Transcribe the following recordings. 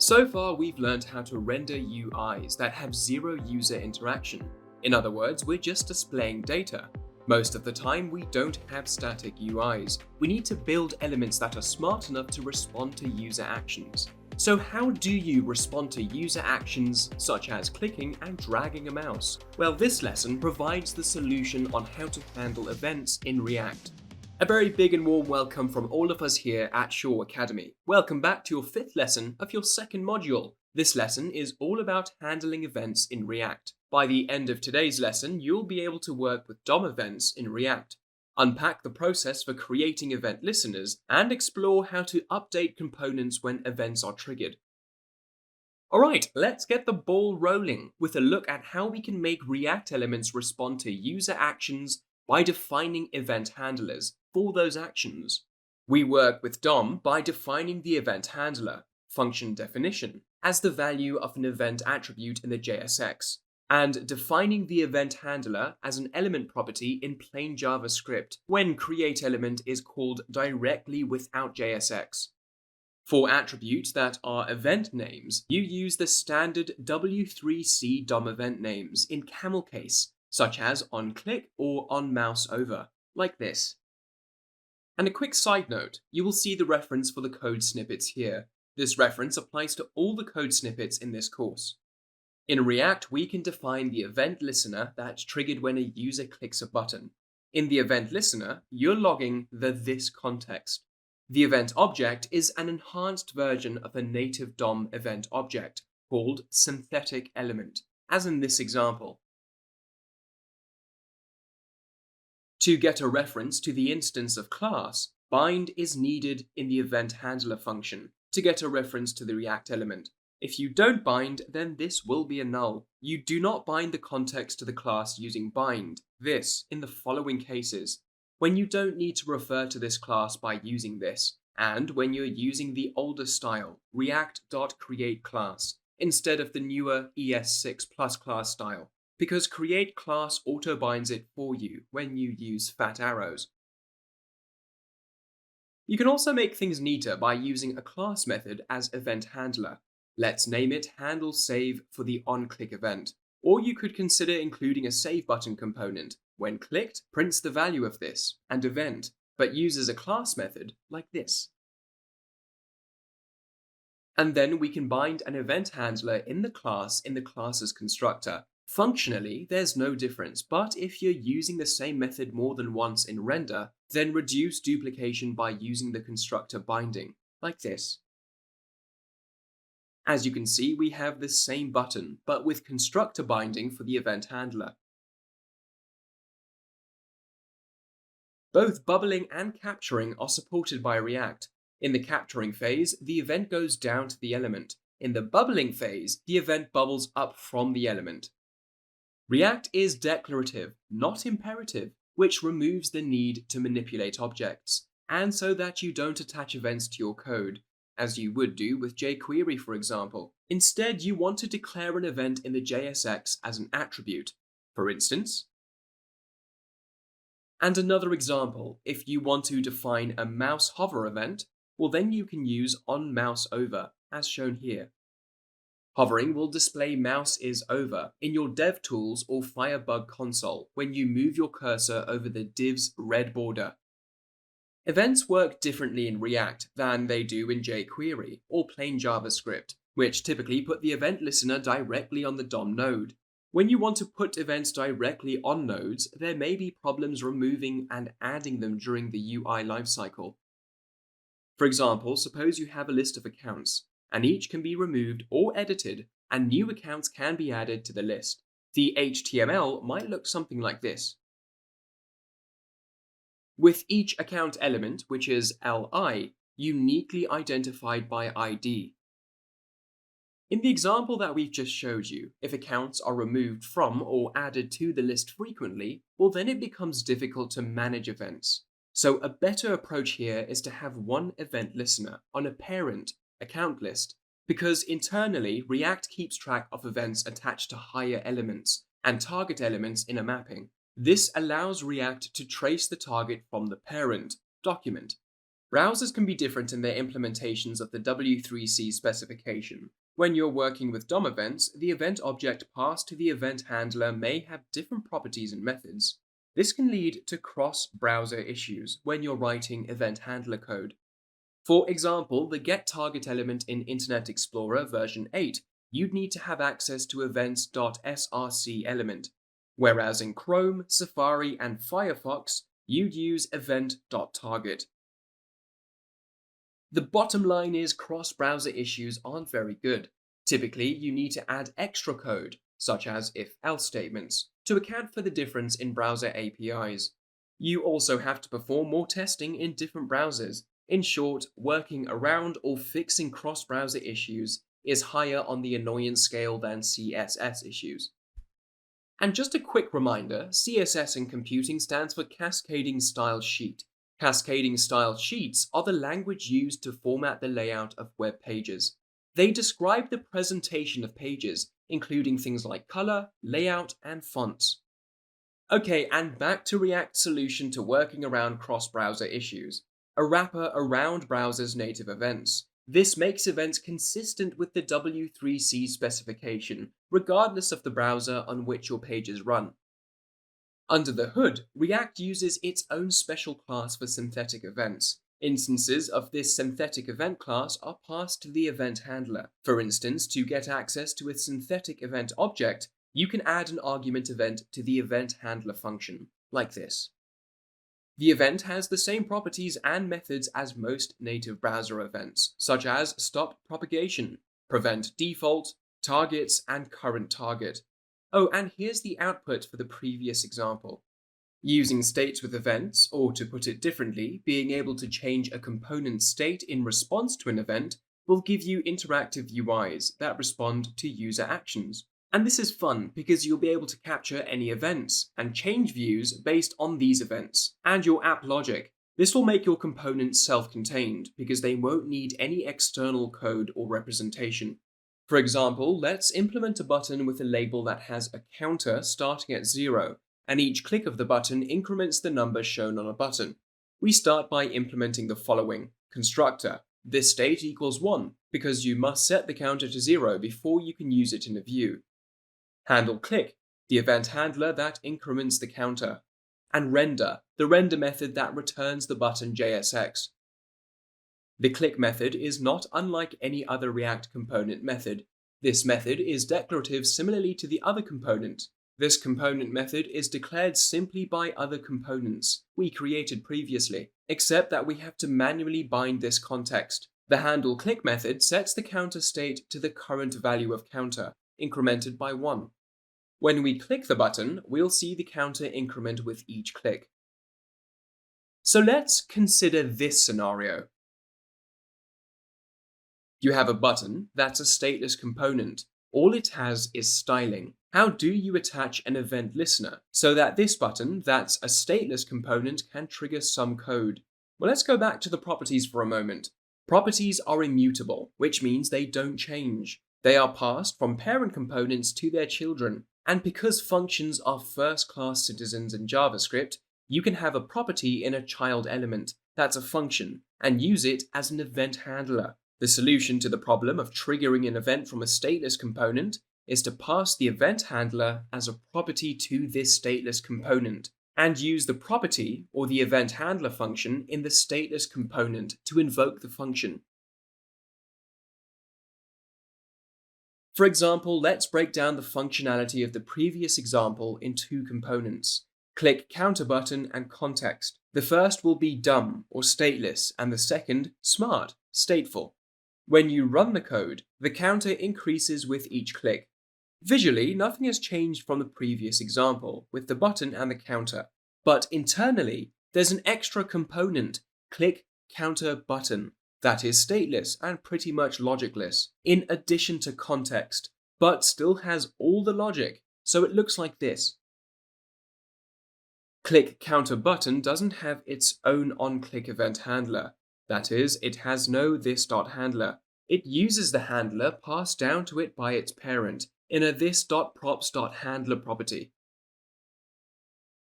So far, we've learned how to render UIs that have zero user interaction. In other words, we're just displaying data. Most of the time, we don't have static UIs. We need to build elements that are smart enough to respond to user actions. So how do you respond to user actions such as clicking and dragging a mouse? Well, this lesson provides the solution on how to handle events in React. A very big and warm welcome from all of us here at Shaw Academy. Welcome back to your fifth lesson of your second module. This lesson is all about handling events in React. By the end of today's lesson, you'll be able to work with DOM events in React, unpack the process for creating event listeners, and explore how to update components when events are triggered. Alright, let's get the ball rolling with a look at how we can make React elements respond to user actions by defining event handlers for those actions. We work with DOM by defining the event handler, function definition, as the value of an event attribute in the JSX, and defining the event handler as an element property in plain JavaScript when createElement is called directly without JSX. For attributes that are event names, you use the standard W3C DOM event names in camel case, such as onClick or onMouseOver, like this. And a quick side note, you will see the reference for the code snippets here. This reference applies to all the code snippets in this course. In React, we can define the event listener that's triggered when a user clicks a button. In the event listener, you're logging the this context. The event object is an enhanced version of a native DOM event object called synthetic element, as in this example. To get a reference to the instance of class, bind is needed in the event handler function to get a reference to the React element. If you don't bind, then this will be a null. You do not bind the context to the class using bind, this, in the following cases: when you don't need to refer to this class by using this, and when you're using the older style, react.createClass, instead of the newer ES6+ class style, because createClass auto-binds it for you when you use fat arrows. You can also make things neater by using a class method as event handler. Let's name it handleSave for the onClick event. Or you could consider including a save button component. When clicked, prints the value of this and event, but uses a class method like this. And then we can bind an event handler in the class's constructor. Functionally, there's no difference, but if you're using the same method more than once in render, then reduce duplication by using the constructor binding, like this. As you can see, we have the same button, but with constructor binding for the event handler. Both bubbling and capturing are supported by React. In the capturing phase, the event goes down to the element. In the bubbling phase, the event bubbles up from the element. React is declarative, not imperative, which removes the need to manipulate objects, and so that you don't attach events to your code, as you would do with jQuery, for example. Instead, you want to declare an event in the JSX as an attribute, for instance. And another example, if you want to define a mouse hover event, well then you can use onMouseOver, as shown here. Hovering will display mouse is over in your DevTools or Firebug console when you move your cursor over the div's red border. Events work differently in React than they do in jQuery or plain JavaScript, which typically put the event listener directly on the DOM node. When you want to put events directly on nodes, there may be problems removing and adding them during the UI lifecycle. For example, suppose you have a list of accounts, and each can be removed or edited, and new accounts can be added to the list. The HTML might look something like this, with each account element, which is li, uniquely identified by ID. In the example that we've just showed you, if accounts are removed from or added to the list frequently, well then it becomes difficult to manage events. So a better approach here is to have one event listener on a parent account list, because internally React keeps track of events attached to higher elements and target elements in a mapping. This allows React to trace the target from the parent document. Browsers can be different in their implementations of the W3C specification. When you're working with DOM events, the event object passed to the event handler may have different properties and methods. This can lead to cross-browser issues when you're writing event handler code. For example, the getTarget element in Internet Explorer version 8, you'd need to have access to events.src element, whereas in Chrome, Safari, and Firefox, you'd use event.target. The bottom line is cross-browser issues aren't very good. Typically, you need to add extra code, such as if-else statements, to account for the difference in browser APIs. You also have to perform more testing in different browsers. In short, working around or fixing cross-browser issues is higher on the annoyance scale than CSS issues. And just a quick reminder, CSS in computing stands for Cascading Style Sheet. Cascading style sheets are the language used to format the layout of web pages. They describe the presentation of pages, including things like color, layout, and fonts. Okay, and back to React's solution to working around cross-browser issues. A wrapper around browser's native events. This makes events consistent with the W3C specification, regardless of the browser on which your pages run. Under the hood, React uses its own special class for synthetic events. Instances of this synthetic event class are passed to the event handler. For instance, to get access to a synthetic event object, you can add an argument event to the event handler function, like this. The event has the same properties and methods as most native browser events, such as stop propagation, prevent default, targets, and current target. Oh, and here's the output for the previous example. Using states with events, or to put it differently, being able to change a component's state in response to an event will give you interactive UIs that respond to user actions. And this is fun because you'll be able to capture any events and change views based on these events and your app logic. This will make your components self-contained because they won't need any external code or representation. For example, let's implement a button with a label that has a counter starting at 0, and each click of the button increments the number shown on a button. We start by implementing the following. Constructor. This state equals 1, because you must set the counter to 0 before you can use it in a view. Handle click, the event handler that increments the counter. And render, the render method that returns the button JSX. The click method is not unlike any other React component method. This method is declarative similarly to the other component. This component method is declared simply by other components we created previously, except that we have to manually bind this context. The handle click method sets the counter state to the current value of counter, incremented by 1. When we click the button, we'll see the counter increment with each click. So let's consider this scenario. You have a button that's a stateless component. All it has is styling. How do you attach an event listener so that this button that's a stateless component can trigger some code? Well, let's go back to the properties for a moment. Properties are immutable, which means they don't change. They are passed from parent components to their children. And because functions are first-class citizens in JavaScript, you can have a property in a child element that's a function and use it as an event handler. The solution to the problem of triggering an event from a stateless component is to pass the event handler as a property to this stateless component and use the property or the event handler function in the stateless component to invoke the function. For example, let's break down the functionality of the previous example in two components. Click counter button and context. The first will be dumb or stateless and the second smart, stateful. When you run the code, the counter increases with each click. Visually, nothing has changed from the previous example with the button and the counter, but internally, there's an extra component, click counter button, that is stateless and pretty much logicless, in addition to context, but still has all the logic, so it looks like this. Click counter button doesn't have its own onClick event handler. That is, it has no this.handler. It uses the handler passed down to it by its parent in a this.props.handler property.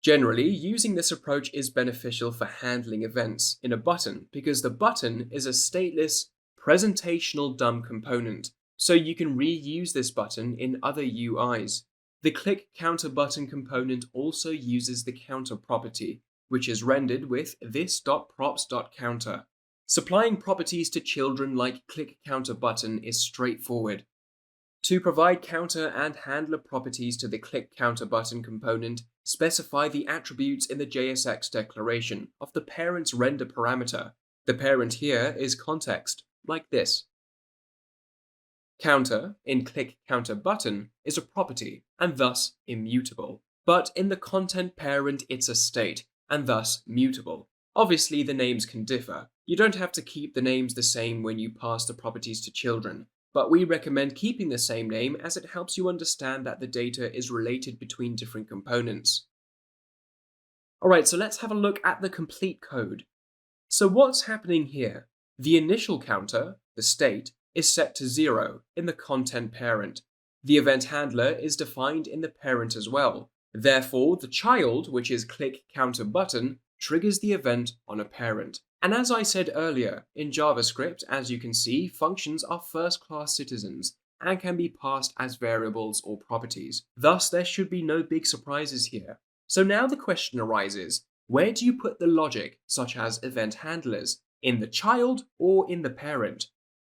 Generally, using this approach is beneficial for handling events in a button because the button is a stateless, presentational dumb component, so you can reuse this button in other UIs. The click counter button component also uses the counter property, which is rendered with this.props.counter. Supplying properties to children like click counter button is straightforward. To provide counter and handler properties to the click counter button component, specify the attributes in the JSX declaration of the parent's render parameter. The parent here is context, like this. Counter in click counter button is a property and thus immutable, but in the content parent it's a state and thus mutable. Obviously, the names can differ. You don't have to keep the names the same when you pass the properties to children, but we recommend keeping the same name as it helps you understand that the data is related between different components. Alright, so let's have a look at the complete code. So what's happening here? The initial counter, the state, is set to 0 in the content parent. The event handler is defined in the parent as well. Therefore, the child, which is click counter button, triggers the event on a parent. And as I said earlier, in JavaScript, as you can see, functions are first-class citizens and can be passed as variables or properties. Thus, there should be no big surprises here. So now the question arises, where do you put the logic, such as event handlers, in the child or in the parent?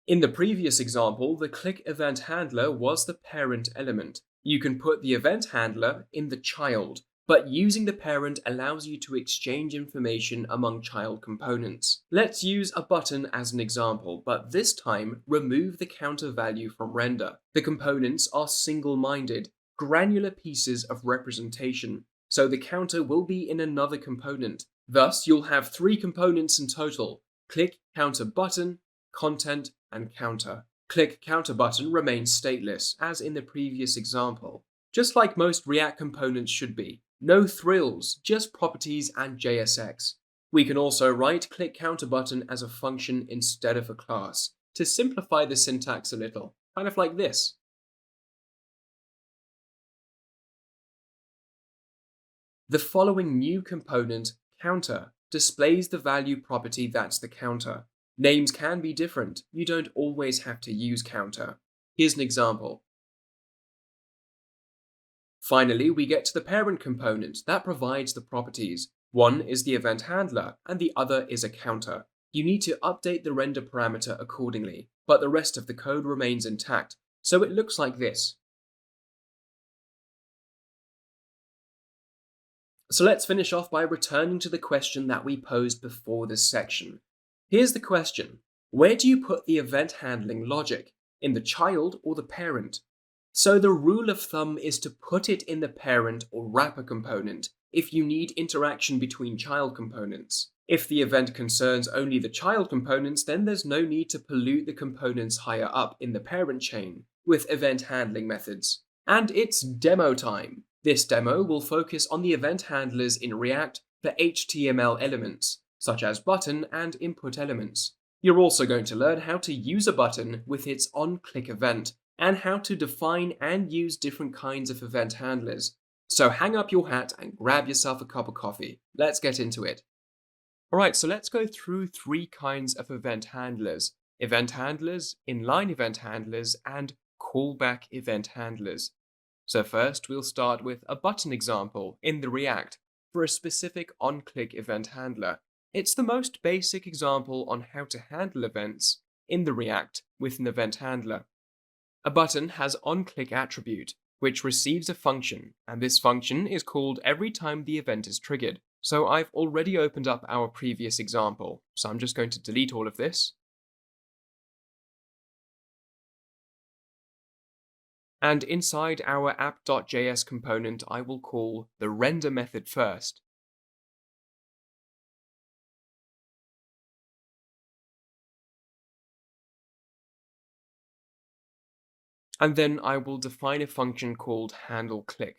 In the previous example, the click event handler was the parent element. You can put the event handler in the child, but using the parent allows you to exchange information among child components. Let's use a button as an example, but this time remove the counter value from render. The components are single-minded, granular pieces of representation, so the counter will be in another component. Thus, you'll have 3 components in total: click counter button, content, and counter. Click counter button remains stateless, as in the previous example, just like most React components should be. No thrills, just properties and JSX. We can also write click counter button as a function instead of a class, to simplify the syntax a little, kind of like this. The following new component, counter, displays the value property that's the counter. Names can be different, you don't always have to use counter. Here's an example. Finally, we get to the parent component that provides the properties. One is the event handler, and the other is a counter. You need to update the render parameter accordingly, but the rest of the code remains intact, so it looks like this. So let's finish off by returning to the question that we posed before this section. Here's the question. Where do you put the event handling logic? In the child or the parent? So the rule of thumb is to put it in the parent or wrapper component if you need interaction between child components. If the event concerns only the child components, then there's no need to pollute the components higher up in the parent chain with event handling methods. And it's demo time. This demo will focus on the event handlers in React for HTML elements, such as button and input elements. You're also going to learn how to use a button with its on-click event, and how to define and use different kinds of event handlers. So hang up your hat and grab yourself a cup of coffee. Let's get into it. Alright, so let's go through 3 kinds of event handlers: inline event handlers, and callback event handlers. So first, we'll start with a button example in the React for a specific on-click event handler. It's the most basic example on how to handle events in the React with an event handler. A button has on-click attribute, which receives a function, and this function is called every time the event is triggered. So I've already opened up our previous example, so I'm just going to delete all of this. And inside our app.js component, I will call the render method first. And then I will define a function called handleClick.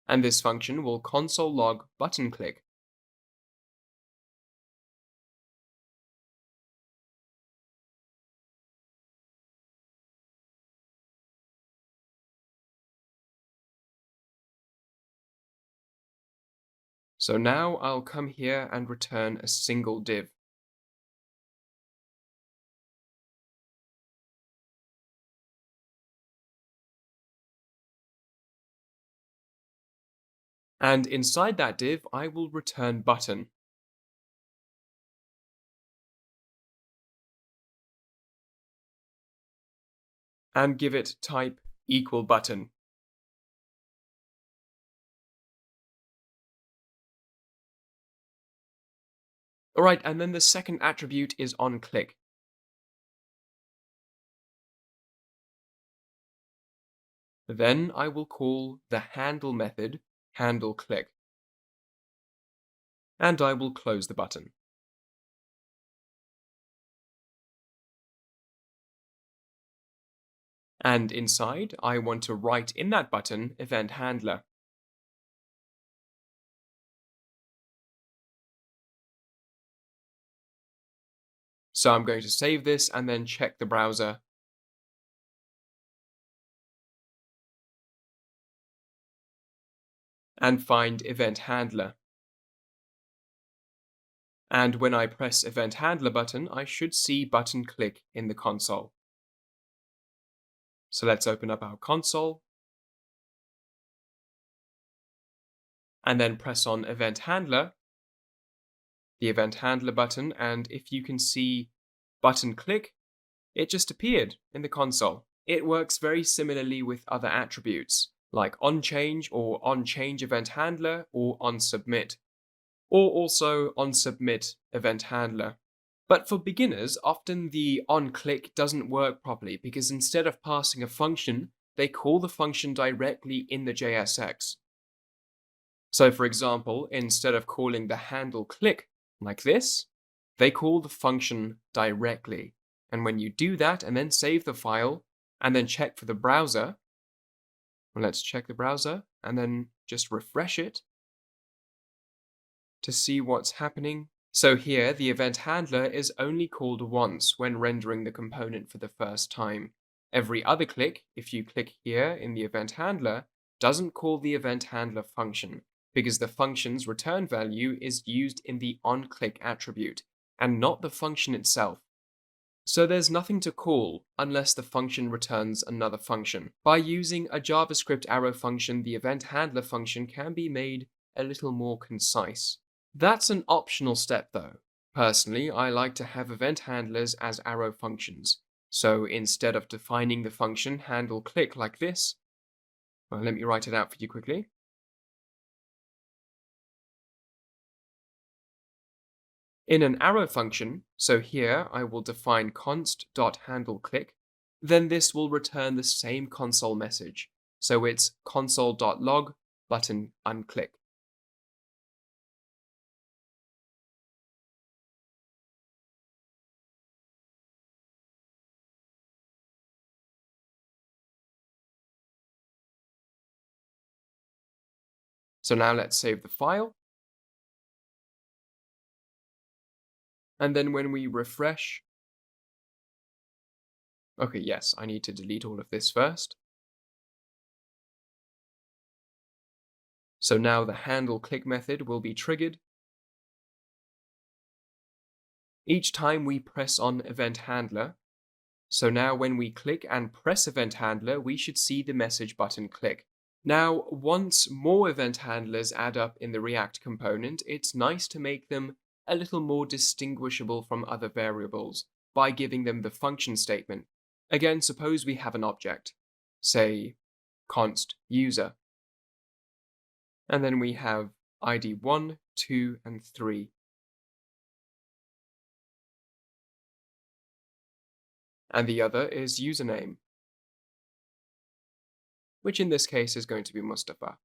And this function will console log button click. So now I'll come here and return a single div. And inside that div, I will return button. And give it type equal button. Alright, and then the second attribute is onClick. Then I will call the handle method handleClick. And I will close the button. And inside, I want to write in that button event handler. So I'm going to save this and then check the browser. And find event handler. And when I press event handler button, I should see button click in the console. So let's open up our console. And then press on event handler, the event handler button, and if you can see button click, it just appeared in the console. It works very similarly with other attributes, like onChange or onChange event handler or onSubmit, or also onSubmit event handler. But for beginners, often the onClick doesn't work properly because instead of passing a function, they call the function directly in the JSX. So for example, instead of calling the handle click like this, they call the function directly. And when you do that and then save the file and then check for the browser, well, let's check the browser and then just refresh it to see what's happening. So here, the event handler is only called once when rendering the component for the first time. Every other click, if you click here in the event handler, doesn't call the event handler function, because the function's return value is used in the onClick attribute, and not the function itself. So there's nothing to call unless the function returns another function. By using a JavaScript arrow function, the event handler function can be made a little more concise. That's an optional step though. Personally, I like to have event handlers as arrow functions. So instead of defining the function handleClick like this, well, let me write it out for you quickly. In an arrow function, so here I will define const.handleClick, then this will return the same console message. So it's console.log button unclick. So now let's save the file. And then when we refresh, okay, yes, I need to delete all of this first. So now the handleClick method will be triggered each time we press on event handler. So now when we click and press event handler, we should see the message button click. Now, once more event handlers add up in the React component, it's nice to make them a little more distinguishable from other variables by giving them the function statement. Again, suppose we have an object, say const user, and then we have ID 1, 2, and 3. And the other is username, which in this case is going to be Mustafa.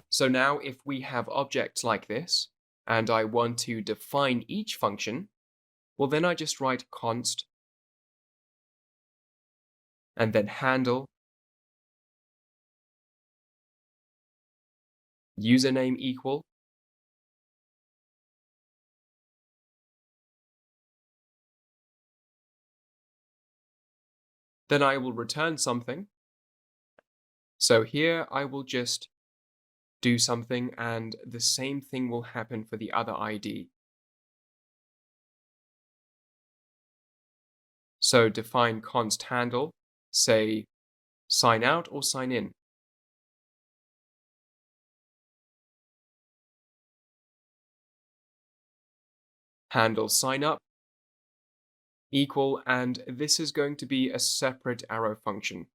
So now if we have objects like this, and I want to define each function, well then I just write const, and then handle, username equal, Then I will return something. So here I will just do something and the same thing will happen for the other ID. So define const handle, say sign out or sign in. Handle sign up equal, and this is going to be a separate arrow function.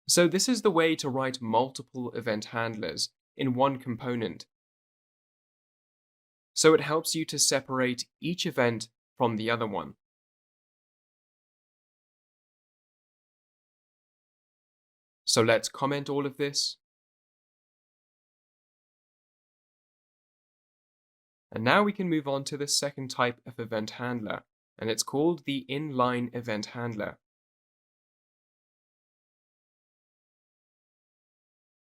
So this is the way to write multiple event handlers in one component. So it helps you to separate each event from the other one. So let's comment all of this. And now we can move on to the second type of event handler, and it's called the inline event handler.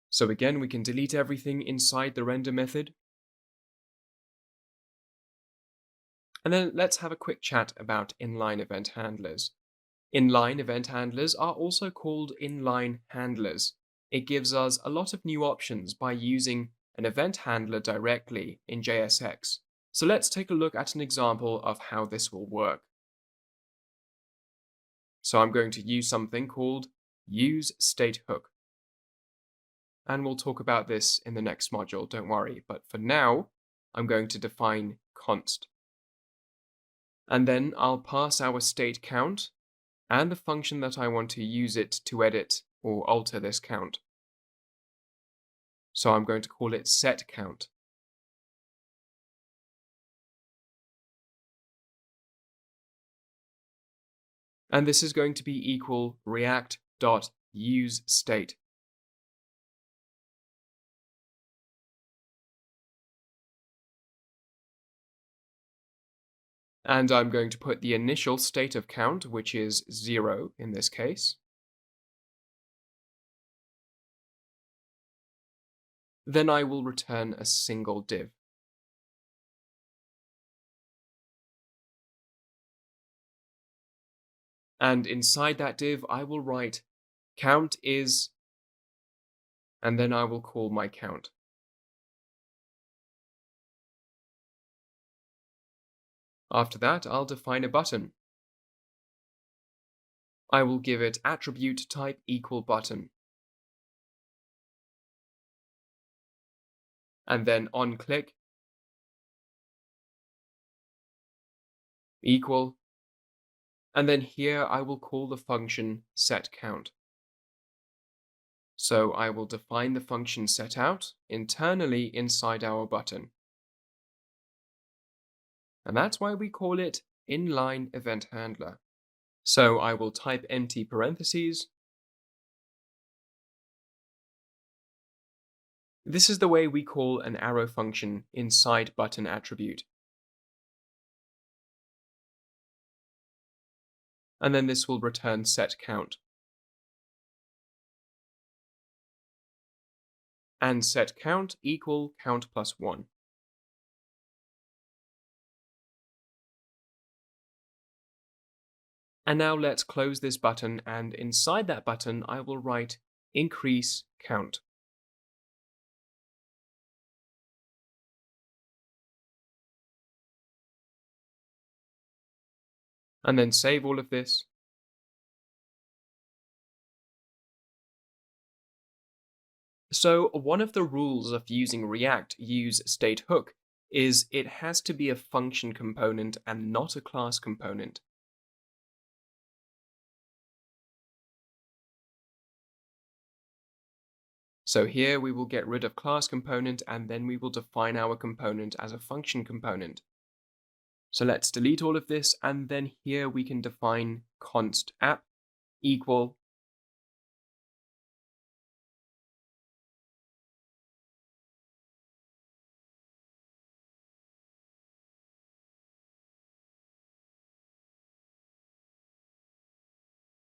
So again, we can delete everything inside the render method. And then let's have a quick chat about inline event handlers. Inline event handlers are also called inline handlers. It gives us a lot of new options by using an event handler directly in JSX. So let's take a look at an example of how this will work. So I'm going to use something called useStateHook. And we'll talk about this in the next module, don't worry. But for now, I'm going to define const. And then I'll pass our state count and the function that I want to use it to edit or alter this count. So I'm going to call it setCount. And this is going to be equal react.useState. And I'm going to put the initial state of count, which is 0 in this case. Then I will return a single div. And inside that div, I will write count is, and then I will call my count. After that, I'll define a button. I will give it attribute type equal button. And then on click equal. And then here I will call the function setCount. So I will define the function setOut internally inside our button. And that's why we call it inline event handler. So I will type empty parentheses. This is the way we call an arrow function inside button attribute. And then this will return setCount. And setCount equal count plus 1. And now let's close this button, and inside that button I will write increase count. And then save all of this. So one of the rules of using React useStateHook is it has to be a function component and not a class component. So here we will get rid of class component and then we will define our component as a function component. So let's delete all of this, and then here we can define const app equal.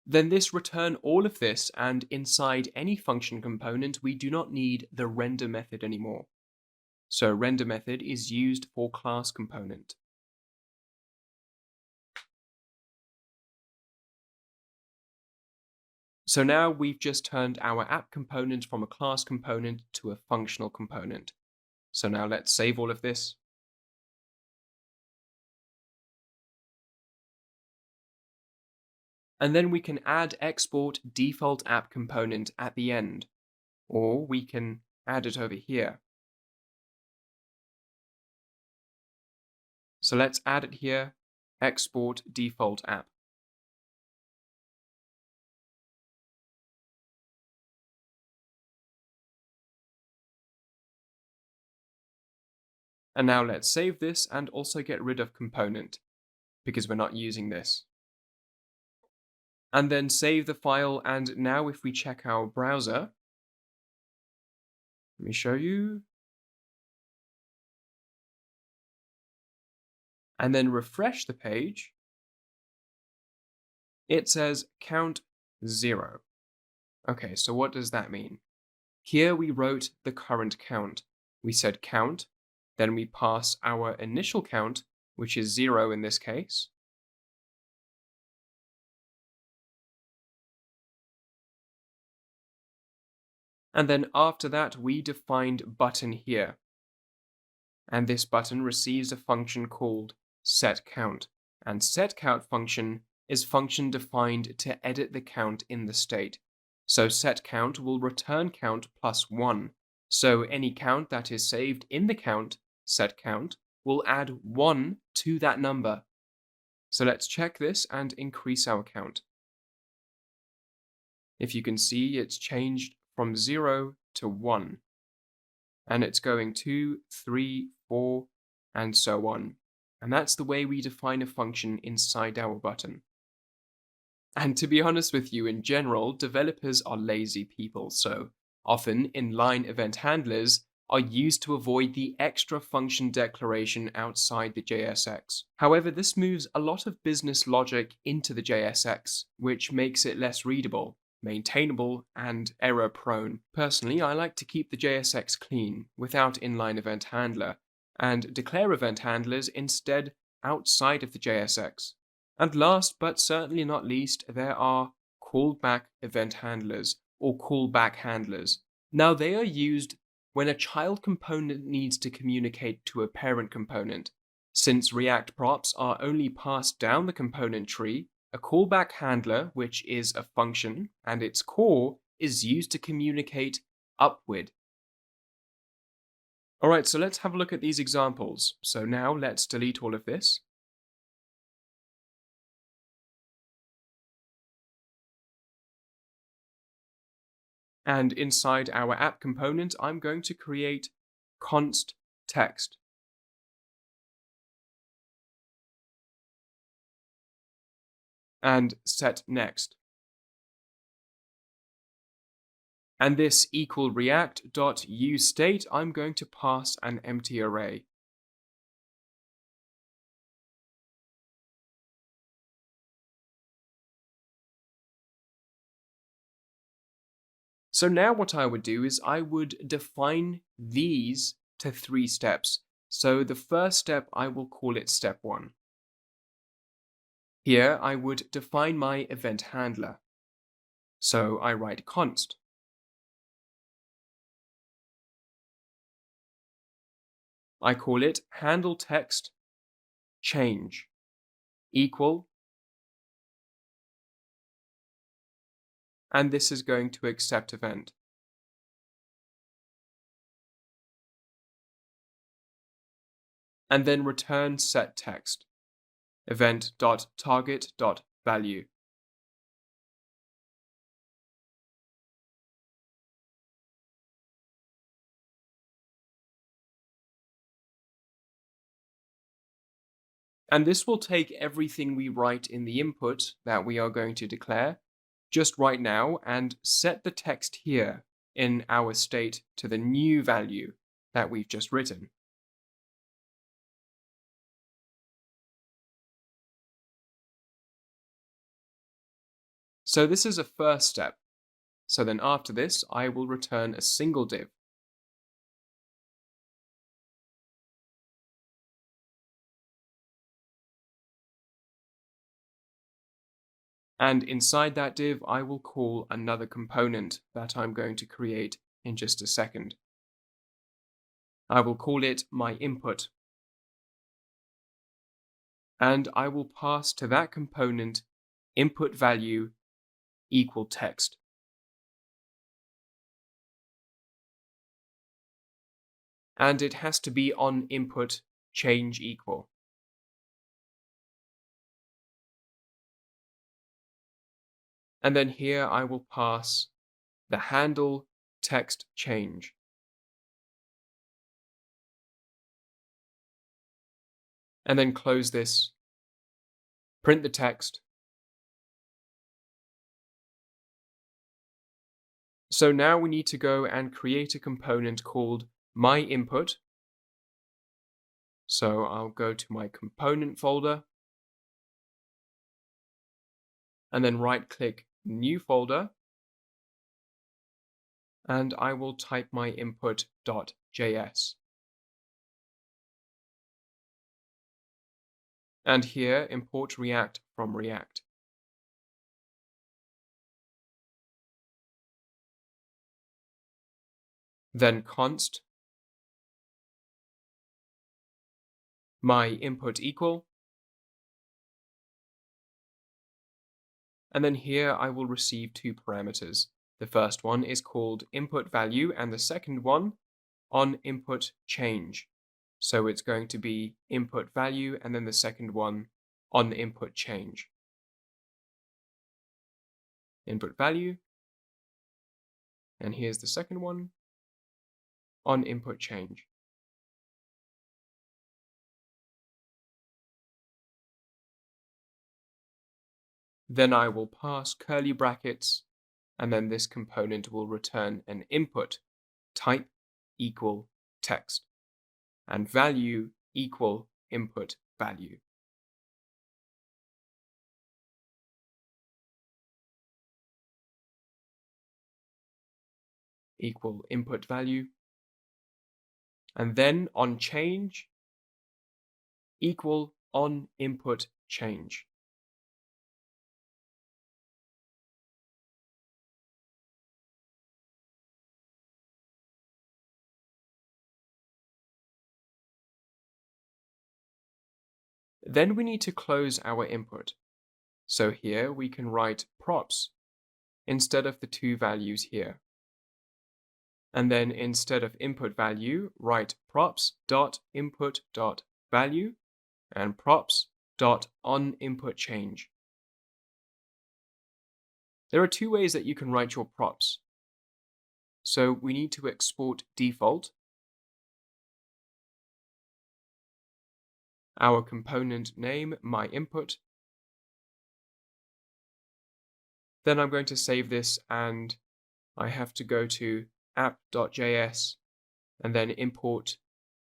Then this return all of this, and inside any function component we do not need the render method anymore. So render method is used for class component. So now we've just turned our app component from a class component to a functional component. So now let's save all of this. And then we can add export default app component at the end, or we can add it over here. So let's add it here, export default app. And now let's save this and also get rid of component, because we're not using this. And then save the file, and now if we check our browser, let me show you, and then refresh the page, it says count 0. Okay, so what does that mean? Here we wrote the current count. We said count, then we pass our initial count, which is 0 in this case. And then after that, we defined button here. And this button receives a function called setCount. And setCount function is function defined to edit the count in the state. So setCount will return count plus 1. So any count that is saved in the count, setCount, will add 1 to that number. So let's check this and increase our count. If you can see, it's changed from 0 to 1. And it's going 2, 3, 4, and so on. And that's the way we define a function inside our button. And to be honest with you, in general, developers are lazy people, so often inline event handlers are used to avoid the extra function declaration outside the JSX. However, this moves a lot of business logic into the JSX, which makes it less readable, maintainable, and error-prone. Personally, I like to keep the JSX clean, without inline event handler, and declare event handlers instead outside of the JSX. And last but certainly not least, there are callback event handlers, or callback handlers. Now they are used when a child component needs to communicate to a parent component. Since React props are only passed down the component tree, a callback handler, which is a function, and its core is used to communicate upward. Alright, so let's have a look at these examples. So now let's delete all of this. And inside our app component, I'm going to create const text. And set next. And this equal react.useState, I'm going to pass an empty array. So now what I would do is I would define these to 3 steps. So the first step, I will call it step 1. Here I would define my event handler. So I write const. I call it handle text change equal, and this is going to accept event. And then return set text event.target.value. And this will take everything we write in the input that we are going to declare just right now and set the text here in our state to the new value that we've just written. So this is a first step. So then after this, I will return a single div. And inside that div, I will call another component that I'm going to create in just a second. I will call it my input. And I will pass to that component input value equal text. And it has to be on input change equal. And then here I will pass the handle text change. And then close this, print the text. So now we need to go and create a component called myInput. So I'll go to my component folder and then right-click New Folder, and I will type my input.js. And here import React from React. Then const my input equal, and then here I will receive two parameters. The first one is called input value, and the second one on input change. So it's going to be input value, and then the second one on input change. Input value, and here's the second one on input change. Then I will pass curly brackets, and then this component will return an input type equal text and value equal input value. Equal input value. And then on change equal on input change. Then we need to close our input. So here we can write props instead of the two values here. And then instead of input value, write props.input.value and props.onInputChange. There are two ways that you can write your props. So we need to export default, our component name, myInput. Then I'm going to save this, and I have to go to app.js and then import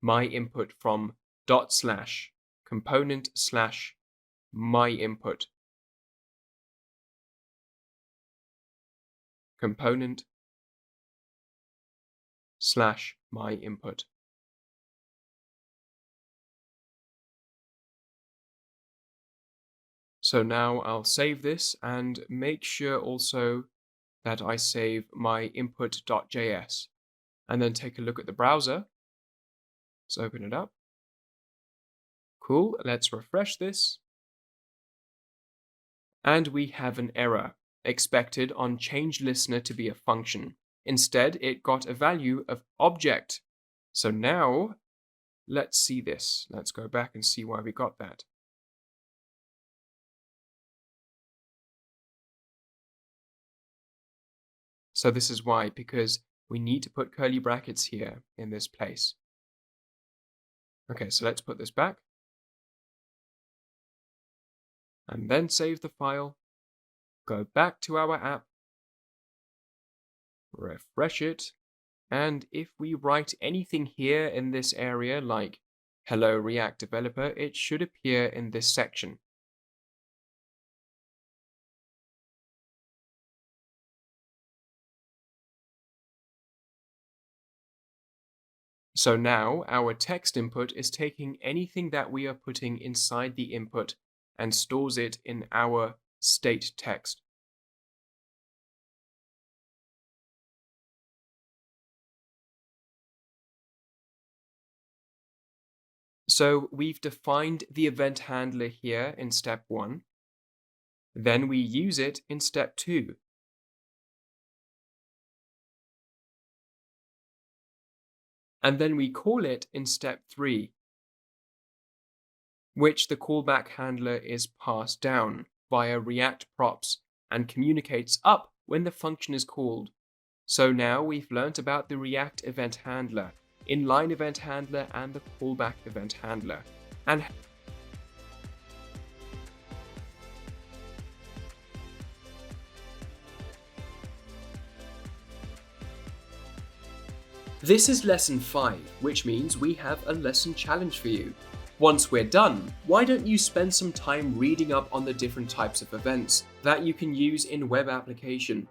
myInput from /component/myInput. Component/myInput. So now I'll save this and make sure also that I save my input.js, and then take a look at the browser. Let's open it up. Cool, let's refresh this. And we have an error, expected on change listener to be a function. Instead, it got a value of object. So now, let's see this. Let's go back and see why we got that. So this is why, because we need to put curly brackets here in this place. Okay, so let's put this back. And then save the file. Go back to our app. Refresh it. And if we write anything here in this area, like Hello React Developer, it should appear in this section. So now our text input is taking anything that we are putting inside the input and stores it in our state text. So we've defined the event handler here in step 1. Then we use it in step 2. And then we call it in step 3, which the callback handler is passed down via React props and communicates up when the function is called. So now we've learnt about the React event handler, inline event handler, and the callback event handler. And this is lesson 5, which means we have a lesson challenge for you. Once we're done, why don't you spend some time reading up on the different types of events that you can use in web application